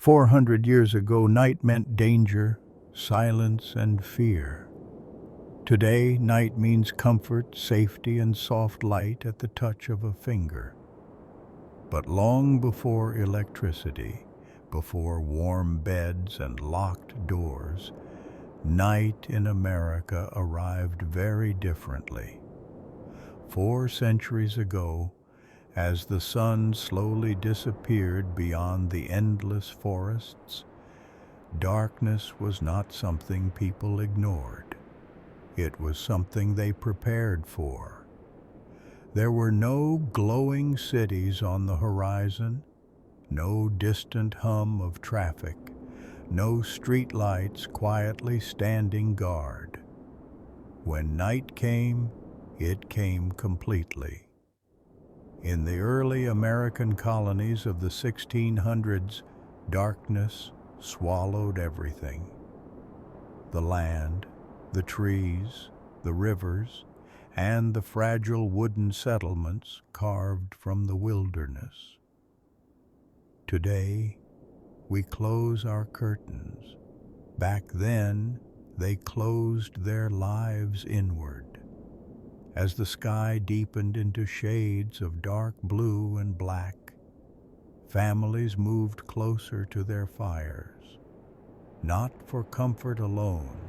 400 years ago, night meant danger, silence, and fear. Today, night means comfort, safety, and soft light at the touch of a finger. But long before electricity, before warm beds and locked doors, night in America arrived very differently. 4 centuries ago, as the sun slowly disappeared beyond the endless forests, darkness was not something people ignored. It was something they prepared for. There were no glowing cities on the horizon, no distant hum of traffic, no streetlights quietly standing guard. When night came, it came completely. In the early American colonies of the 1600s, darkness swallowed everything. The land, the trees, the rivers, and the fragile wooden settlements carved from the wilderness. Today, we close our curtains. Back then, they closed their lives inward. As the sky deepened into shades of dark blue and black, families moved closer to their fires, not for comfort alone,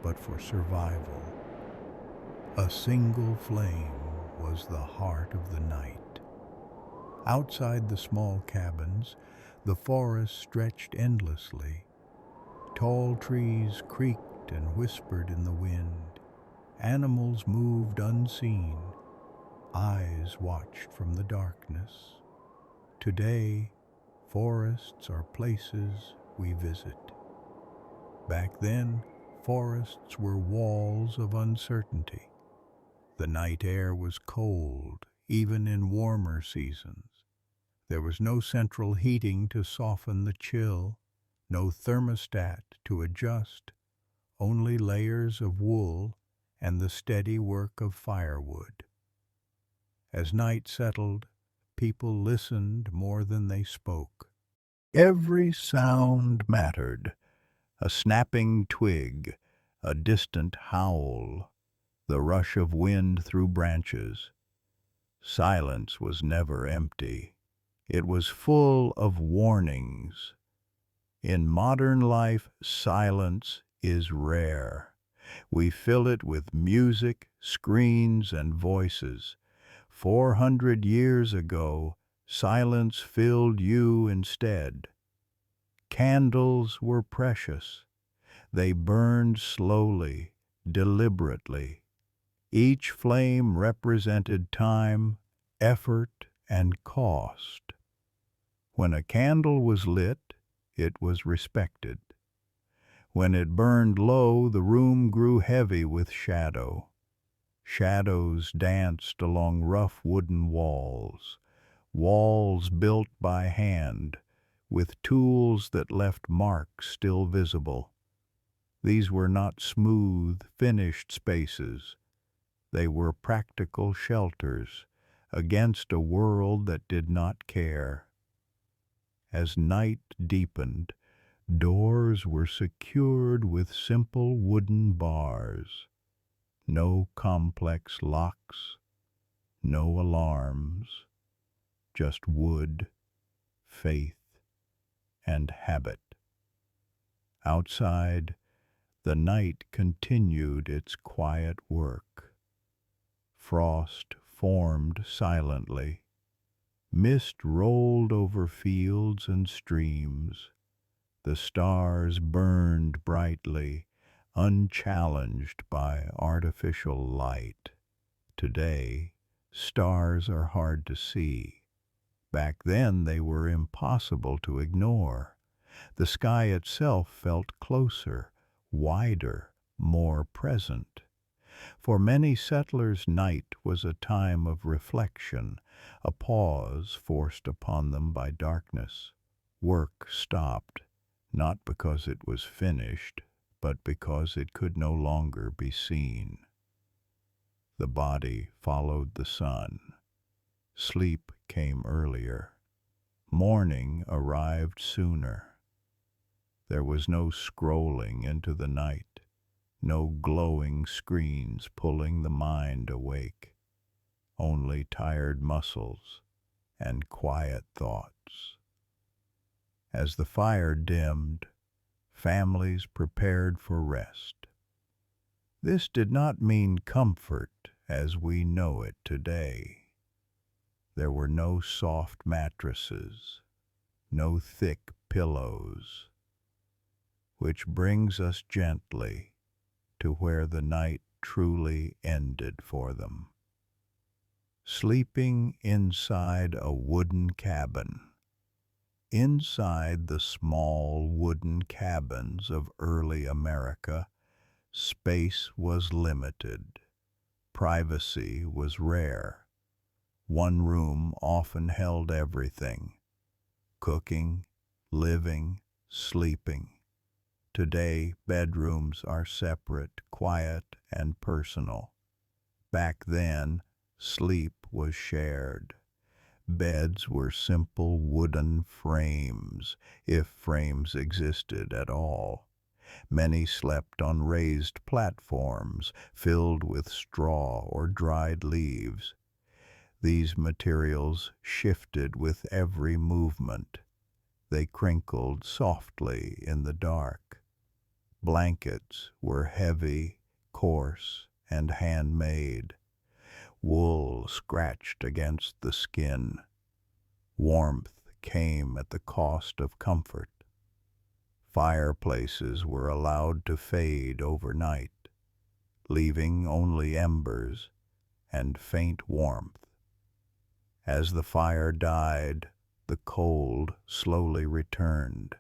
but for survival. A single flame was the heart of the night. Outside the small cabins, the forest stretched endlessly. Tall trees creaked and whispered in the wind. Animals moved unseen. Eyes watched from the darkness. Today, forests are places we visit. Back then, forests were walls of uncertainty. The night air was cold, even in warmer seasons. There was no central heating to soften the chill, no thermostat to adjust, only layers of wool and the steady work of firewood. As night settled, people listened more than they spoke. Every sound mattered: a snapping twig, a distant howl, the rush of wind through branches. Silence was never empty. It was full of warnings. In modern life, silence is rare. We fill it with music, screens, and voices. 400 years ago, silence filled you instead. Candles were precious. They burned slowly, deliberately. Each flame represented time, effort, and cost. When a candle was lit, it was respected. When it burned low, the room grew heavy with shadow. Shadows danced along rough wooden walls, walls built by hand, with tools that left marks still visible. These were not smooth, finished spaces. They were practical shelters against a world that did not care. As night deepened, doors were secured with simple wooden bars. No complex locks, no alarms, just wood, faith, and habit. Outside, the night continued its quiet work. Frost formed silently. Mist rolled over fields and streams. The stars burned brightly, unchallenged by artificial light. Today, stars are hard to see. Back then, they were impossible to ignore. The sky itself felt closer, wider, more present. For many settlers, night was a time of reflection, a pause forced upon them by darkness. Work stopped, not because it was finished, but because it could no longer be seen. The body followed the sun. Sleep came earlier. Morning arrived sooner. There was no scrolling into the night, no glowing screens pulling the mind awake, only tired muscles and quiet thoughts. As the fire dimmed, families prepared for rest. This did not mean comfort as we know it today. There were no soft mattresses, no thick pillows, which brings us gently to where the night truly ended for them. Sleeping inside a wooden cabin. Inside the small wooden cabins of early America, space was limited. Privacy was rare. One room often held everything: cooking, living, sleeping. Today, bedrooms are separate, quiet, and personal. Back then, sleep was shared. Beds were simple wooden frames, if frames existed at all. Many slept on raised platforms filled with straw or dried leaves. These materials shifted with every movement. They crinkled softly in the dark. Blankets were heavy, coarse, and handmade. Wool scratched against the skin. Warmth came at the cost of comfort. Fireplaces were allowed to fade overnight, leaving only embers and faint warmth. As the fire died, the cold slowly returned.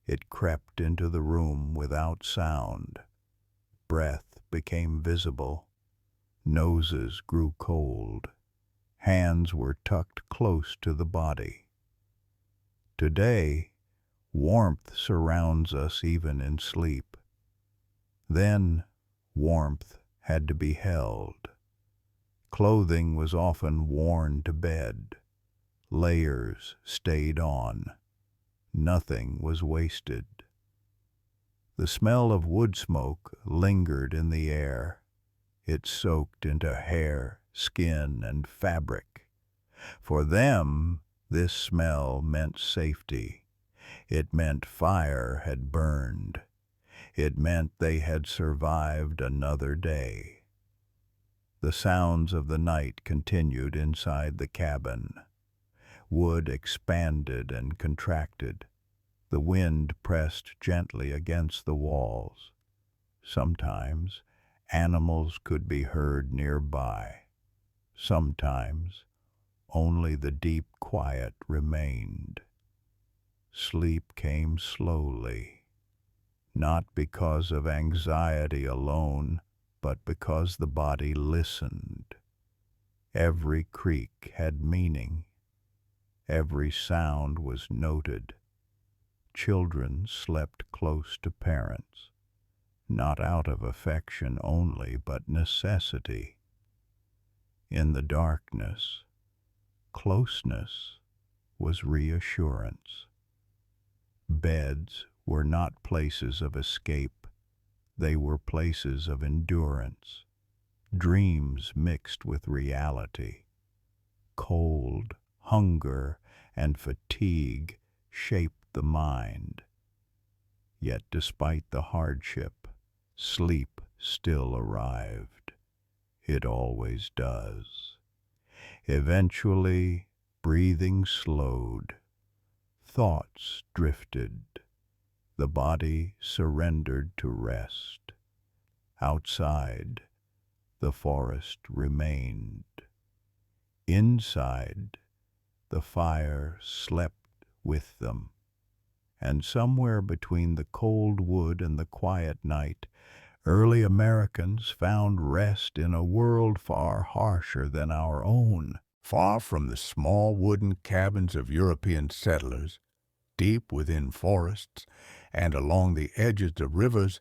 It crept into the room without sound. Breath became visible. Noses grew cold. Hands were tucked close to the body. Today, warmth surrounds us even in sleep. Then, warmth had to be held. Clothing was often worn to bed. Layers stayed on. Nothing was wasted. The smell of wood smoke lingered in the air. It soaked into hair, skin, and fabric. For them, this smell meant safety. It meant fire had burned. It meant they had survived another day. The sounds of the night continued inside the cabin. Wood expanded and contracted. The wind pressed gently against the walls. Sometimes, animals could be heard nearby. Sometimes, only the deep quiet remained. Sleep came slowly, not because of anxiety alone, but because the body listened. Every creak had meaning. Every sound was noted. Children slept close to parents, not out of affection only, but necessity. In the darkness, closeness was reassurance. Beds were not places of escape. They were places of endurance. Dreams mixed with reality. Cold, hunger, and fatigue shaped the mind. Yet despite the hardship, sleep still arrived. It always does. Eventually, breathing slowed. Thoughts drifted. The body surrendered to rest. Outside, the forest remained. Inside, the fire slept with them. And somewhere between the cold wood and the quiet night, early Americans found rest in a world far harsher than our own. Far from the small wooden cabins of European settlers, deep within forests and along the edges of rivers,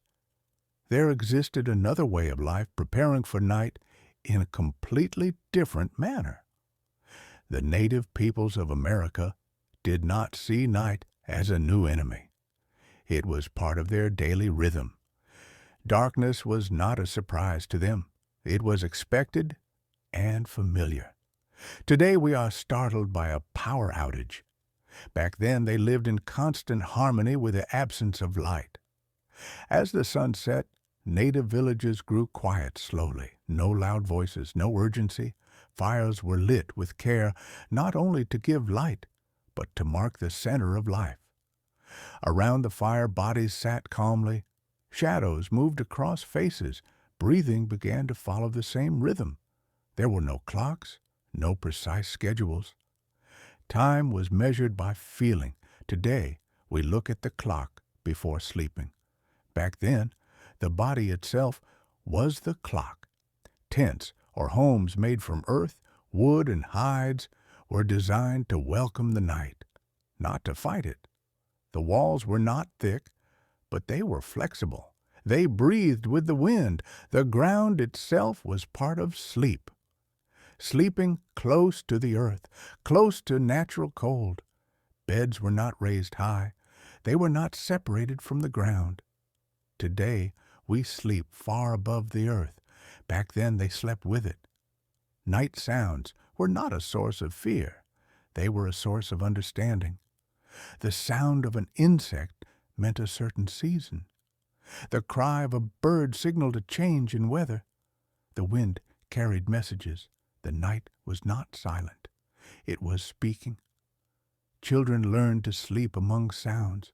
there existed another way of life preparing for night in a completely different manner. The native peoples of America did not see night as a new enemy. It was part of their daily rhythm. Darkness was not a surprise to them. It was expected and familiar. Today we are startled by a power outage. Back then they lived in constant harmony with the absence of light. As the sun set, native villages grew quiet slowly. No loud voices, no urgency. Fires were lit with care, not only to give light, but to mark the center of life. Around the fire, bodies sat calmly. Shadows moved across faces. Breathing began to follow the same rhythm. There were no clocks, no precise schedules. Time was measured by feeling. Today, we look at the clock before sleeping. Back then, the body itself was the clock. Tents or homes made from earth, wood, and hides were designed to welcome the night, not to fight it. The walls were not thick, but they were flexible. They breathed with the wind. The ground itself was part of sleep. Sleeping close to the earth, close to natural cold. Beds were not raised high. They were not separated from the ground. Today, we sleep far above the earth. Back then, they slept with it. Night sounds were not a source of fear. They were a source of understanding. The sound of an insect meant a certain season. The cry of a bird signaled a change in weather. The wind carried messages. The night was not silent. It was speaking. Children learned to sleep among sounds,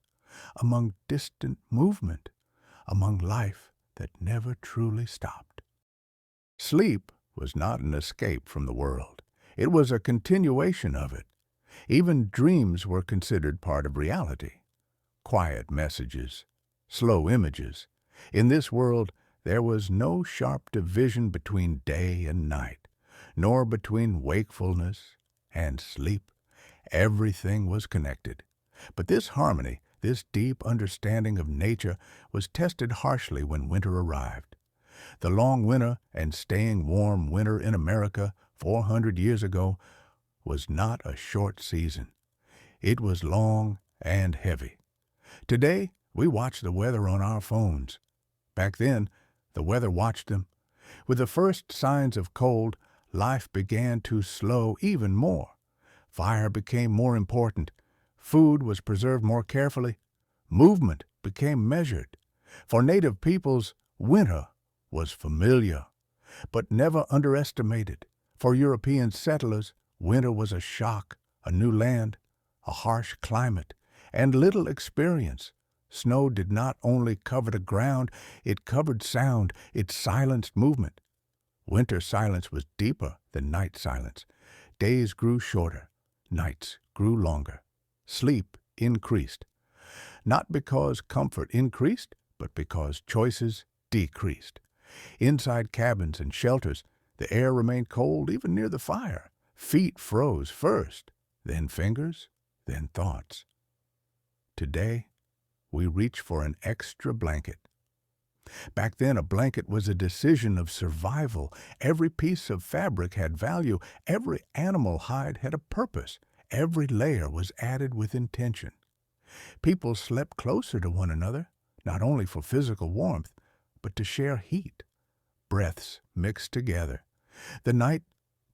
among distant movement, among life that never truly stopped. Sleep was not an escape from the world. It was a continuation of it. Even dreams were considered part of reality. Quiet messages, slow images. In this world, there was no sharp division between day and night, nor between wakefulness and sleep. Everything was connected. But this harmony, this deep understanding of nature, was tested harshly when winter arrived. The long winter and staying warm winter in America 400 years ago was not a short season. It was long and heavy. Today, we watch the weather on our phones. Back then, the weather watched them. With the first signs of cold, life began to slow even more. Fire became more important. Food was preserved more carefully. Movement became measured. For native peoples, winter was familiar, but never underestimated. For European settlers, winter was a shock, a new land, a harsh climate, and little experience. Snow did not only cover the ground, it covered sound, it silenced movement. Winter silence was deeper than night silence. Days grew shorter, nights grew longer. Sleep increased. Not because comfort increased, but because choices decreased. Inside cabins and shelters, the air remained cold even near the fire. Feet froze first, then fingers, then thoughts. Today, we reach for an extra blanket. Back then, a blanket was a decision of survival. Every piece of fabric had value. Every animal hide had a purpose. Every layer was added with intention. People slept closer to one another, not only for physical warmth, but to share heat. Breaths mixed together. The night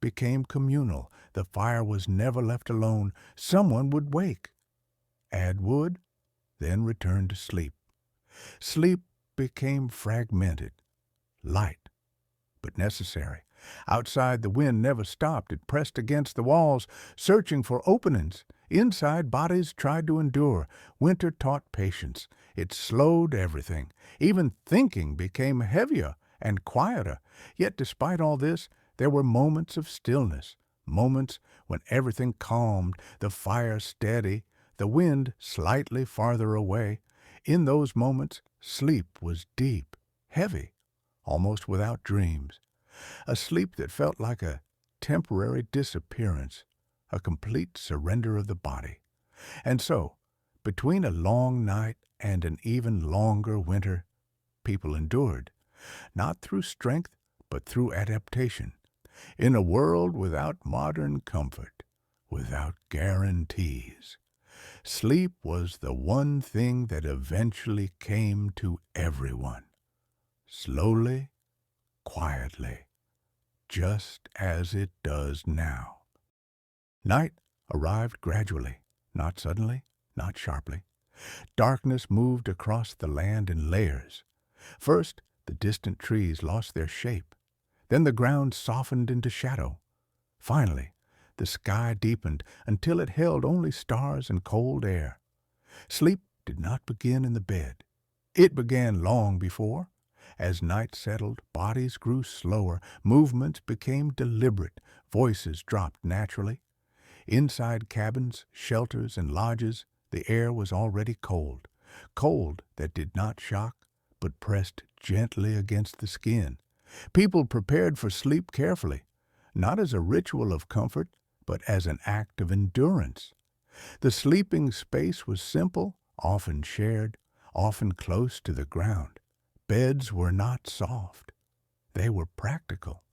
became communal. The fire was never left alone. Someone would wake, add wood, then return to sleep. Sleep became fragmented, light, but necessary. Outside, the wind never stopped. It pressed against the walls, searching for openings. Inside, bodies tried to endure. Winter taught patience. It slowed everything. Even thinking became heavier and quieter. Yet despite all this, there were moments of stillness, moments when everything calmed, the fire steady, the wind slightly farther away. In those moments, sleep was deep, heavy, almost without dreams. A sleep that felt like a temporary disappearance, a complete surrender of the body. And so, between a long night and an even longer winter, people endured, not through strength, but through adaptation. In a world without modern comfort, without guarantees. Sleep was the one thing that eventually came to everyone. Slowly, quietly, just as it does now. Night arrived gradually, not suddenly, not sharply. Darkness moved across the land in layers. First, the distant trees lost their shape. Then the ground softened into shadow. Finally, the sky deepened until it held only stars and cold air. Sleep did not begin in the bed. It began long before. As night settled, bodies grew slower, movements became deliberate, voices dropped naturally. Inside cabins, shelters, and lodges, the air was already cold. Cold that did not shock, but pressed gently against the skin. People prepared for sleep carefully, not as a ritual of comfort, but as an act of endurance. The sleeping space was simple, often shared, often close to the ground. Beds were not soft. They were practical.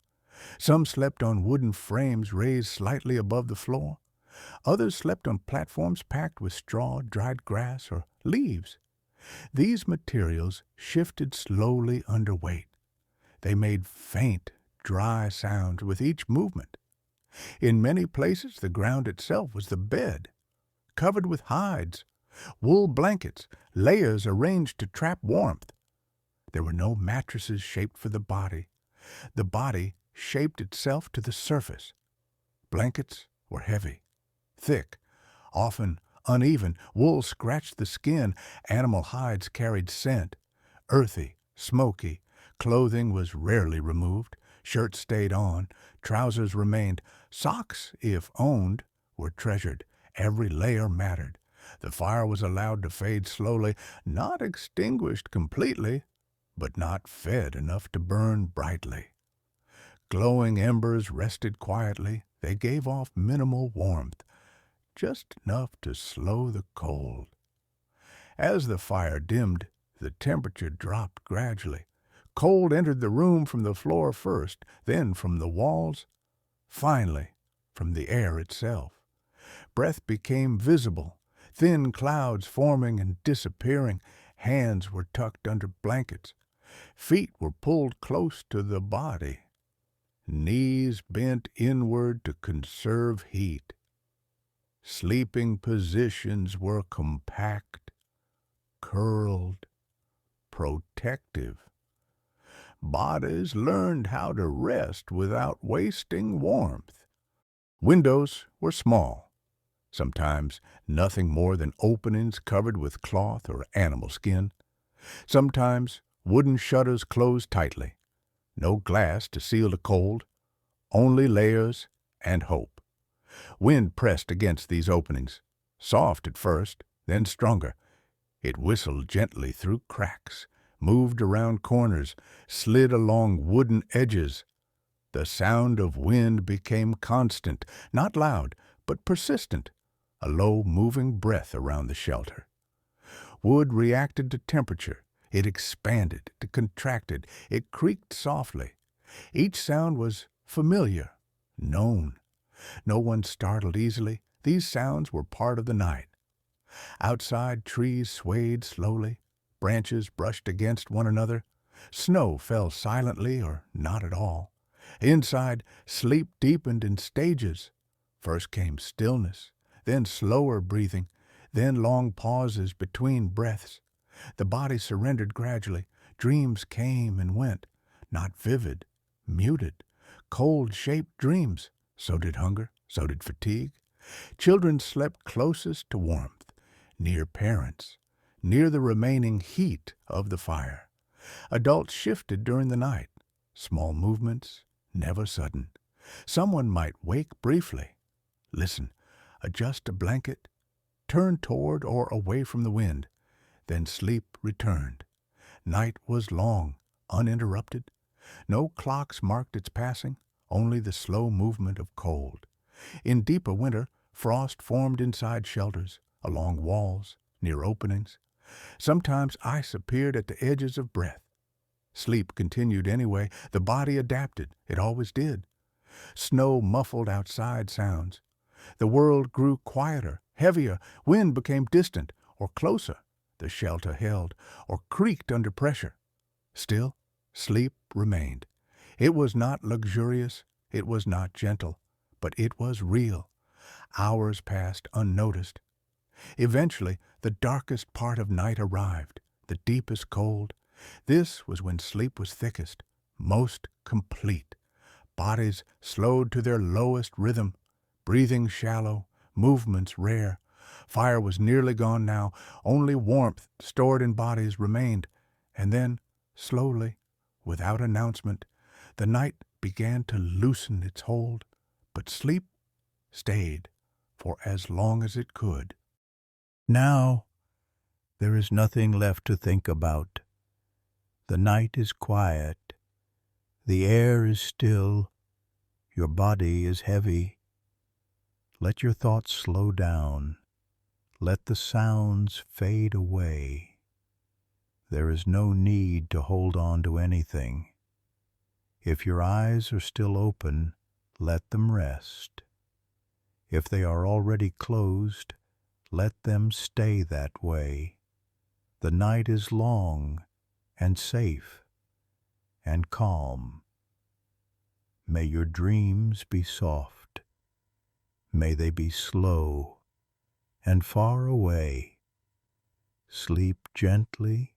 Some slept on wooden frames raised slightly above the floor. Others slept on platforms packed with straw, dried grass, or leaves. These materials shifted slowly under weight. They made faint, dry sounds with each movement. In many places, the ground itself was the bed, covered with hides, wool blankets, layers arranged to trap warmth. There were no mattresses shaped for the body. The body shaped itself to the surface. Blankets were heavy, thick, often uneven. Wool scratched the skin. Animal hides carried scent. Earthy, smoky. Clothing was rarely removed. Shirts stayed on. Trousers remained. Socks, if owned, were treasured. Every layer mattered. The fire was allowed to fade slowly, not extinguished completely, but not fed enough to burn brightly. Glowing embers rested quietly. They gave off minimal warmth, just enough to slow the cold. As the fire dimmed, the temperature dropped gradually. Cold entered the room from the floor first, then from the walls, finally from the air itself. Breath became visible, thin clouds forming and disappearing. Hands were tucked under blankets. Feet were pulled close to the body. Knees bent inward to conserve heat. Sleeping positions were compact, curled, protective. Bodies learned how to rest without wasting warmth. Windows were small, sometimes nothing more than openings covered with cloth or animal skin. Sometimes wooden shutters closed tightly. No glass to seal the cold, only layers and hope. Wind pressed against these openings, soft at first, then stronger. It whistled gently through cracks, moved around corners, slid along wooden edges. The sound of wind became constant, not loud, but persistent, a low, moving breath around the shelter. Wood reacted to temperature. It expanded, it contracted, it creaked softly. Each sound was familiar, known. No one startled easily. These sounds were part of the night. Outside, trees swayed slowly. Branches brushed against one another. Snow fell silently or not at all. Inside, sleep deepened in stages. First came stillness, then slower breathing, then long pauses between breaths. The body surrendered gradually. Dreams came and went, not vivid, muted, cold-shaped dreams. So did hunger, so did fatigue. Children slept closest to warmth, near parents, near the remaining heat of the fire. Adults shifted during the night, small movements, never sudden. Someone might wake briefly, listen, adjust a blanket, turn toward or away from the wind. Then sleep returned. Night was long, uninterrupted. No clocks marked its passing, only the slow movement of cold. In deeper winter, frost formed inside shelters, along walls, near openings. Sometimes ice appeared at the edges of breath. Sleep continued anyway. The body adapted. It always did. Snow muffled outside sounds. The world grew quieter, heavier, wind became distant or closer. The shelter held or creaked under pressure. Still, sleep remained. It was not luxurious, it was not gentle, but it was real. Hours passed unnoticed. Eventually, the darkest part of night arrived, the deepest cold. This was when sleep was thickest, most complete. Bodies slowed to their lowest rhythm, breathing shallow, movements rare. Fire was nearly gone now, only warmth stored in bodies remained. And then, slowly, without announcement, the night began to loosen its hold, but sleep stayed for as long as it could. Now there is nothing left to think about. The night is quiet, the air is still, your body is heavy. Let your thoughts slow down. Let the sounds fade away. There is no need to hold on to anything. If your eyes are still open, let them rest. If they are already closed, let them stay that way. The night is long and safe and calm. May your dreams be soft. May they be slow and far away. Sleep gently,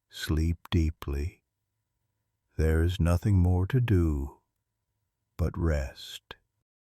sleep deeply. There is nothing more to do but rest.